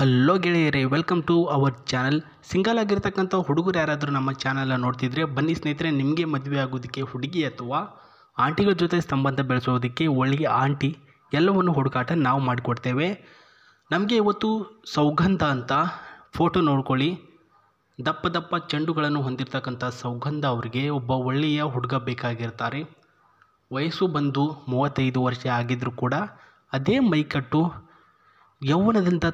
Hello ಗೆಳೆಯರೇ, welcome to our channel. Single ಆಗಿರ್ತಕ್ಕಂಥ ಹುಡುಗರು ಯಾರಾದರೂ ನಮ್ಮ ಚಾನಲ್ ನೋಡ್ತಿದ್ರೆ ಬನ್ನಿ ಸ್ನೇಹಿತರೆ, ನಿಮಗೆ ಮದುವೆ ಆಗೋದಕ್ಕೆ ಹುಡುಗಿ ಅಥವಾ ಆಂಟಿಗಳ ಜೊತೆ ಸಂಬಂಧ ಬೆಳೆಸೋದಕ್ಕೆ ಒಳ್ಳೆಯ ಆಂಟಿ ಎಲ್ಲವನ್ನು ಹುಡುಕಾಟ ನಾವು ಮಾಡಿಕೊಡ್ತೇವೆ. ನಮಗೆ ಇವತ್ತು ಸೌಗಂಧ ಅಂತ ಫೋಟೋ ನೋಡ್ಕೊಳ್ಳಿ. ದಪ್ಪ ದಪ್ಪ ಚೆಂಡುಗಳನ್ನು ಹೊಂದಿರತಕ್ಕಂಥ ಸೌಗಂಧ ಅವರಿಗೆ ಒಬ್ಬ ಒಳ್ಳೆಯ ಹುಡುಗ ಬೇಕಾಗಿರ್ತಾರೆ. ವಯಸ್ಸು ಬಂದು 35 ವರ್ಷ ಆಗಿದ್ದರೂ ಕೂಡ ಅದೇ ಮೈಕಟ್ಟು, ಯೌವನದಿಂದ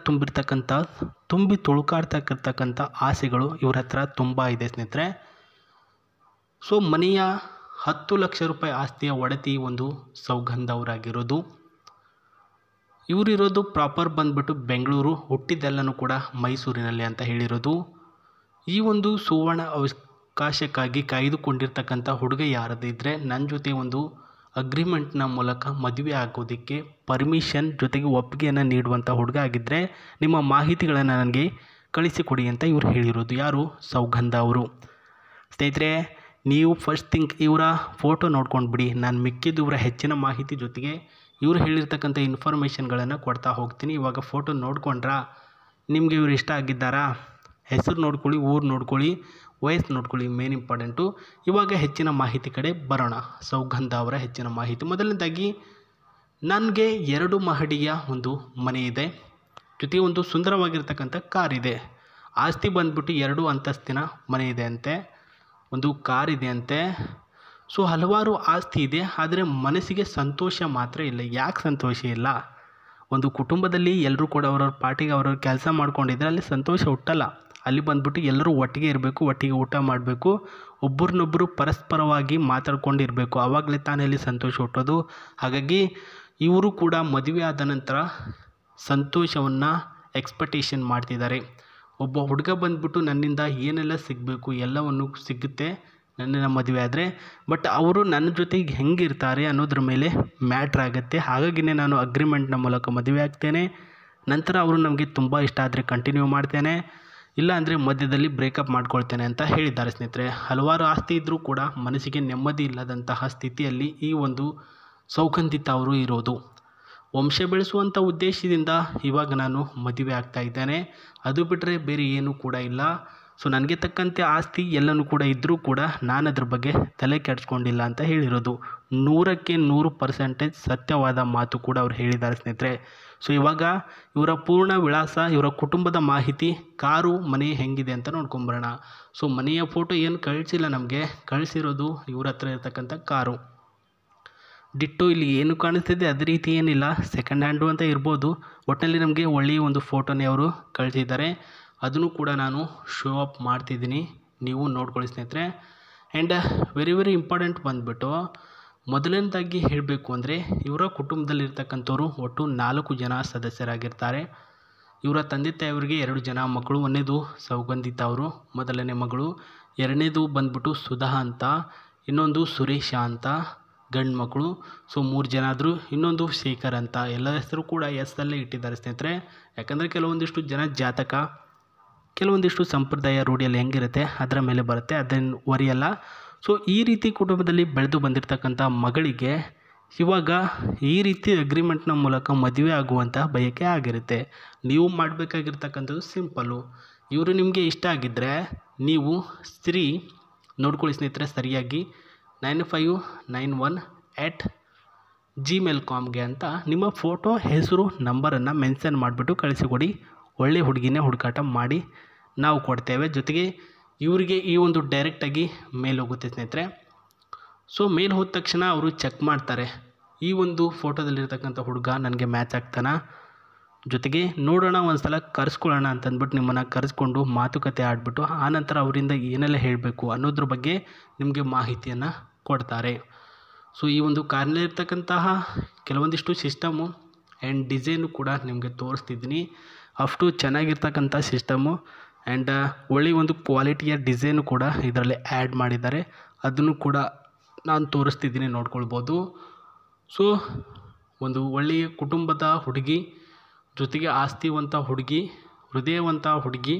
ತುಂಬಿ ತುಳುಕಾಡ್ತಕ್ಕಂಥ ಆಸೆಗಳು ಇವರ ಹತ್ರ ತುಂಬ ಇದೆ ಸ್ನೇಹಿತರೆ. ಸೊ ಮನೆಯ 10 ಲಕ್ಷ ರೂಪಾಯಿ ಆಸ್ತಿಯ ಒಡತಿ ಒಂದು ಸೌಗಂಧ ಅವರಾಗಿರೋದು. ಇವರಿರೋದು ಪ್ರಾಪರ್ ಬಂದ್ಬಿಟ್ಟು ಬೆಂಗಳೂರು, ಹುಟ್ಟಿದ್ದೆಲ್ಲನೂ ಕೂಡ ಮೈಸೂರಿನಲ್ಲಿ ಅಂತ ಹೇಳಿರೋದು. ಈ ಒಂದು ಸುವರ್ಣ ಅವಕಾಶಕ್ಕಾಗಿ ಕಾಯ್ದುಕೊಂಡಿರ್ತಕ್ಕಂಥ ಹುಡುಗ ಯಾರದಿದ್ದರೆ ನನ್ನ ಜೊತೆ ಒಂದು ಅಗ್ರಿಮೆಂಟ್ನ ಮೂಲಕ ಮದುವೆ ಆಗೋದಕ್ಕೆ ಪರ್ಮಿಷನ್ ಜೊತೆಗೆ ಒಪ್ಪಿಗೆಯನ್ನು ನೀಡುವಂಥ ಹುಡುಗ ಆಗಿದ್ದರೆ ನಿಮ್ಮ ಮಾಹಿತಿಗಳನ್ನು ನನಗೆ ಕಳಿಸಿಕೊಡಿ ಅಂತ ಇವರು ಹೇಳಿರೋದು. ಯಾರು? ಸೌಗಂಧ ಅವರು. ಸ್ನೇಹಿತರೆ, ನೀವು ಫಸ್ಟ್ ಥಿಂಕ್ ಇವರ ಫೋಟೋ ನೋಡ್ಕೊಂಡು ಬಿಡಿ. ನಾನು ಮಿಕ್ಕಿದ್ದು ಇವರ ಹೆಚ್ಚಿನ ಮಾಹಿತಿ ಜೊತೆಗೆ ಇವರು ಹೇಳಿರ್ತಕ್ಕಂಥ ಇನ್ಫಾರ್ಮೇಷನ್ಗಳನ್ನು ಕೊಡ್ತಾ ಹೋಗ್ತೀನಿ. ಇವಾಗ ಫೋಟೋ ನೋಡ್ಕೊಂಡ್ರಾ, ನಿಮಗೆ ಇವರು ಇಷ್ಟ ಆಗಿದ್ದಾರಾ? ಹೆಸರು ನೋಡ್ಕೊಳ್ಳಿ, ಊರು ನೋಡ್ಕೊಳ್ಳಿ, ವಯಸ್ಸು ನೋಡ್ಕೊಳ್ಳಿ, ಮೇನ್ ಇಂಪಾರ್ಟೆಂಟು. ಇವಾಗ ಹೆಚ್ಚಿನ ಮಾಹಿತಿ ಕಡೆ ಬರೋಣ. ಸೌಗಂಧ ಅವರ ಹೆಚ್ಚಿನ ಮಾಹಿತಿ. ಮೊದಲನೇದಾಗಿ, ನನಗೆ 2 ಮಹಡಿಯ ಒಂದು ಮನೆ ಇದೆ, ಜೊತೆಗೆ ಒಂದು ಸುಂದರವಾಗಿರ್ತಕ್ಕಂಥ ಕಾರ್ ಇದೆ. ಆಸ್ತಿ ಬಂದ್ಬಿಟ್ಟು 2 ಅಂತಸ್ತಿನ ಮನೆ ಇದೆ ಅಂತೆ, ಒಂದು ಕಾರ್ ಇದೆ ಅಂತೆ. ಸೊ ಹಲವಾರು ಆಸ್ತಿ ಇದೆ, ಆದರೆ ಮನಸ್ಸಿಗೆ ಸಂತೋಷ ಮಾತ್ರ ಇಲ್ಲ. ಯಾಕೆ ಸಂತೋಷ ಇಲ್ಲ? ಒಂದು ಕುಟುಂಬದಲ್ಲಿ ಎಲ್ಲರೂ ಕೂಡ ಅವ್ರವ್ರ ಪಾರ್ಟಿಗೆ ಅವ್ರವ್ರ ಕೆಲಸ ಮಾಡ್ಕೊಂಡಿದ್ರೆ ಅಲ್ಲಿ ಸಂತೋಷ ಹುಟ್ಟಲ್ಲ. ಅಲ್ಲಿ ಬಂದ್ಬಿಟ್ಟು ಎಲ್ಲರೂ ಒಟ್ಟಿಗೆ ಇರಬೇಕು, ಒಟ್ಟಿಗೆ ಊಟ ಮಾಡಬೇಕು, ಒಬ್ಬರನ್ನೊಬ್ಬರು ಪರಸ್ಪರವಾಗಿ ಮಾತಾಡ್ಕೊಂಡಿರಬೇಕು. ಆವಾಗಲೇ ತಾನೇ ಅಲ್ಲಿ ಸಂತೋಷ ಹುಟ್ಟೋದು. ಹಾಗಾಗಿ ಇವರು ಕೂಡ ಮದುವೆ ಆದ ನಂತರ ಸಂತೋಷವನ್ನು ಎಕ್ಸ್ಪೆಕ್ಟೇಷನ್ ಮಾಡ್ತಿದ್ದಾರೆ. ಒಬ್ಬ ಹುಡುಗ ಬಂದ್ಬಿಟ್ಟು ನನ್ನಿಂದ ಏನೆಲ್ಲ ಸಿಗಬೇಕು ಎಲ್ಲವನ್ನು ಸಿಗುತ್ತೆ ನನ್ನನ್ನು ಮದುವೆ ಆದರೆ, ಬಟ್ ಅವರು ನನ್ನ ಜೊತೆಗೆ ಹೆಂಗಿರ್ತಾರೆ ಅನ್ನೋದ್ರ ಮೇಲೆ ಮ್ಯಾಟ್ರ್ ಆಗುತ್ತೆ. ಹಾಗಾಗಿನೇ ನಾನು ಅಗ್ರಿಮೆಂಟ್ನ ಮೂಲಕ ಮದುವೆ ಆಗ್ತೇನೆ. ನಂತರ ಅವರು ನಮಗೆ ತುಂಬ ಇಷ್ಟ ಆದರೆ ಕಂಟಿನ್ಯೂ ಮಾಡ್ತೇನೆ, ಇಲ್ಲ ಅಂದರೆ ಮಧ್ಯದಲ್ಲಿ ಬ್ರೇಕಪ್ ಮಾಡ್ಕೊಳ್ತೇನೆ ಅಂತ ಹೇಳಿದ್ದಾರೆ ಸ್ನೇಹಿತರೆ. ಹಲವಾರು ಆಸ್ತಿ ಇದ್ದರೂ ಕೂಡ ಮನಸ್ಸಿಗೆ ನೆಮ್ಮದಿ ಇಲ್ಲದಂತಹ ಸ್ಥಿತಿಯಲ್ಲಿ ಈ ಒಂದು ಸೌಗಂಧಿತ ಅವರು ಇರೋದು. ವಂಶ ಬೆಳೆಸುವಂಥ ಉದ್ದೇಶದಿಂದ ಇವಾಗ ನಾನು ಮದುವೆ ಆಗ್ತಾ ಇದ್ದೇನೆ. ಅದು ಬಿಟ್ಟರೆ ಬೇರೆ ಏನೂ ಕೂಡ ಇಲ್ಲ. ಸೊ ನನಗೆ ತಕ್ಕಂತೆ ಆಸ್ತಿ ಎಲ್ಲನೂ ಕೂಡ ಇದ್ದರೂ ಕೂಡ ನಾನು ಅದ್ರ ಬಗ್ಗೆ ತಲೆ ಕೆಡಿಸ್ಕೊಂಡಿಲ್ಲ ಅಂತ ಹೇಳಿರೋದು. 100ಕ್ಕೆ 100% ಸತ್ಯವಾದ ಮಾತು ಕೂಡ ಅವ್ರು ಹೇಳಿದ್ದಾರೆ ಸ್ನೇಹಿತರೆ. ಸೊ ಇವಾಗ ಇವರ ಪೂರ್ಣ ವಿಳಾಸ, ಇವರ ಕುಟುಂಬದ ಮಾಹಿತಿ, ಕಾರು, ಮನೆ ಹೆಂಗಿದೆ ಅಂತ ನೋಡ್ಕೊಂಬರೋಣ. ಸೊ ಮನೆಯ ಫೋಟೋ ಏನು ಕಳಿಸಿಲ್ಲ ನಮಗೆ, ಕಳಿಸಿರೋದು ಇವ್ರ ಹತ್ರ ಇರ್ತಕ್ಕಂಥ ಕಾರು. ಡಿಟ್ಟು ಇಲ್ಲಿ ಏನು ಕಾಣಿಸ್ತಿದೆ ಅದೇ ರೀತಿ ಏನಿಲ್ಲ, ಸೆಕೆಂಡ್ ಹ್ಯಾಂಡು ಅಂತ ಇರ್ಬೋದು. ಒಟ್ಟಿನಲ್ಲಿ ನಮಗೆ ಒಳ್ಳೆಯ ಒಂದು ಫೋಟೋನೇ ಅವರು ಕಳಿಸಿದ್ದಾರೆ. ಅದನ್ನು ಕೂಡ ನಾನು ಶೋ ಅಪ್ ಮಾಡ್ತಿದ್ದೀನಿ, ನೀವು ನೋಡ್ಕೊಳ್ಳಿ ಸ್ನೇಹಿತರೆ. ಆ್ಯಂಡ್ ವೆರಿ ಇಂಪಾರ್ಟೆಂಟ್ ಬಂದುಬಿಟ್ಟು, ಮೊದಲನೇದಾಗಿ ಹೇಳಬೇಕು ಅಂದರೆ ಇವರ ಕುಟುಂಬದಲ್ಲಿರ್ತಕ್ಕಂಥವ್ರು ಒಟ್ಟು 4 ಜನ ಸದಸ್ಯರಾಗಿರ್ತಾರೆ. ಇವರ ತಂದೆ ತಾಯಿಯವರಿಗೆ 2 ಜನ ಮಕ್ಕಳು. ಒಂದನೇದು ಸೌಗಂಧಿತ ಅವರು, ಮೊದಲನೇ ಮಗಳು. ಎರಡನೇದು ಬಂದ್ಬಿಟ್ಟು ಸುಧಾ ಅಂತ, ಇನ್ನೊಂದು ಸುರೇಶ ಅಂತ ಗಂಡು ಮಕ್ಕಳು. ಸೊ 3 ಜನ ಆದರು. ಇನ್ನೊಂದು ಶೇಖರ್ ಅಂತ, ಎಲ್ಲ ಹೆಸರು ಕೂಡ ಎಸ್ಸಲ್ಲೇ ಇಟ್ಟಿದ್ದಾರೆ ಸ್ನೇಹಿತರೆ. ಯಾಕಂದರೆ ಕೆಲವೊಂದಿಷ್ಟು ಜನ ಜಾತಕ, ಕೆಲವೊಂದಿಷ್ಟು ಸಂಪ್ರದಾಯ ರೂಢಿಯಲ್ಲಿ ಹೆಂಗಿರುತ್ತೆ ಅದರ ಮೇಲೆ ಬರುತ್ತೆ, ಅದನ್ನು ಒರಿಯಲ್ಲ. ಸೊ ಈ ರೀತಿ ಕುಟುಂಬದಲ್ಲಿ ಬೆಳೆದು ಬಂದಿರತಕ್ಕಂಥ ಮಗಳಿಗೆ ಇವಾಗ ಈ ರೀತಿ ಅಗ್ರಿಮೆಂಟ್ನ ಮೂಲಕ ಮದುವೆ ಆಗುವಂಥ ಬಯಕೆ ಆಗಿರುತ್ತೆ. ನೀವು ಮಾಡಬೇಕಾಗಿರ್ತಕ್ಕಂಥದ್ದು ಸಿಂಪಲ್ಲು. ಇವರು ನಿಮಗೆ ಇಷ್ಟ ಆಗಿದ್ದರೆ ನೀವು ನೋಡ್ಕೊಳ್ಳಿ ಸ್ನೇಹಿತರೆ ಸರಿಯಾಗಿ, 9591@gmail.comಗೆ ಅಂತ ನಿಮ್ಮ ಫೋಟೋ, ಹೆಸರು, ನಂಬರನ್ನು ಮೆನ್ಷನ್ ಮಾಡಿಬಿಟ್ಟು ಕಳಿಸಿಕೊಡಿ. ಒಳ್ಳೆ ಹುಡುಗಿನೇ ಹುಡುಕಾಟ ಮಾಡಿ ನಾವು ಕೊಡ್ತೇವೆ. ಜೊತೆಗೆ ಇವರಿಗೆ ಈ ಒಂದು ಡೈರೆಕ್ಟಾಗಿ ಮೇಲ್ ಹೋಗುತ್ತೆ ಸ್ನೇಹಿತರೆ. ಸೊ ಮೇಲ್ ಹೋದ ತಕ್ಷಣ ಅವರು ಚೆಕ್ ಮಾಡ್ತಾರೆ, ಈ ಒಂದು ಫೋಟೋದಲ್ಲಿರ್ತಕ್ಕಂಥ ಹುಡುಗ ನನಗೆ ಮ್ಯಾಚ್ ಆಗ್ತಾನ, ಜೊತೆಗೆ ನೋಡೋಣ ಒಂದು ಸಲ ಕರೆಸ್ಕೊಳ್ಳೋಣ ಅಂತಂದ್ಬಿಟ್ಟು ನಿಮ್ಮನ್ನು ಕರೆಸ್ಕೊಂಡು ಮಾತುಕತೆ ಆಡಿಬಿಟ್ಟು ಆನಂತರ ಅವರಿಂದ ಏನೆಲ್ಲ ಹೇಳಬೇಕು ಅನ್ನೋದ್ರ ಬಗ್ಗೆ ನಿಮಗೆ ಮಾಹಿತಿಯನ್ನು ಕೊಡ್ತಾರೆ. ಸೊ ಈ ಒಂದು ಕಾರ್ನಲ್ಲಿರ್ತಕ್ಕಂತಹ ಕೆಲವೊಂದಿಷ್ಟು ಸಿಸ್ಟಮು ಆ್ಯಂಡ್ ಡಿಸೈನು ಕೂಡ ನಿಮಗೆ ತೋರಿಸ್ತಿದ್ದೀನಿ. ಅಷ್ಟು ಚೆನ್ನಾಗಿರ್ತಕ್ಕಂಥ ಸಿಸ್ಟಮು ಆ್ಯಂಡ್ ಒಳ್ಳೆಯ ಒಂದು ಕ್ವಾಲಿಟಿಯ ಡಿಸೈನು ಕೂಡ ಇದರಲ್ಲಿ ಆ್ಯಡ್ ಮಾಡಿದ್ದಾರೆ. ಅದನ್ನು ಕೂಡ ನಾನು ತೋರಿಸ್ತಿದ್ದೀನಿ, ನೋಡ್ಕೊಳ್ಬೋದು. ಸೊ ಒಂದು ಒಳ್ಳೆಯ ಕುಟುಂಬದ ಹುಡುಗಿ, ಜೊತೆಗೆ ಆಸ್ತಿವಂತ ಹುಡುಗಿ, ಹೃದಯವಂತ ಹುಡುಗಿ,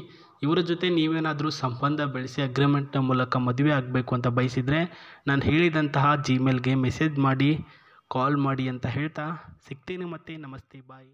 ಇವರ ಜೊತೆ ನೀವೇನಾದರೂ ಸಂಬಂಧ ಬೆಳೆಸಿ ಅಗ್ರಿಮೆಂಟ್ನ ಮೂಲಕ ಮದುವೆ ಆಗಬೇಕು ಅಂತ ಬಯಸಿದರೆ ನಾನು ಹೇಳಿದಂತಹ ಜಿಮೇಲ್ಗೆ ಮೆಸೇಜ್ ಮಾಡಿ, ಕಾಲ್ ಮಾಡಿ ಅಂತ ಹೇಳ್ತಾ ಸಿಗ್ತೀನಿ. ಮತ್ತೆ ನಮಸ್ತೆ, ಬಾಯ್.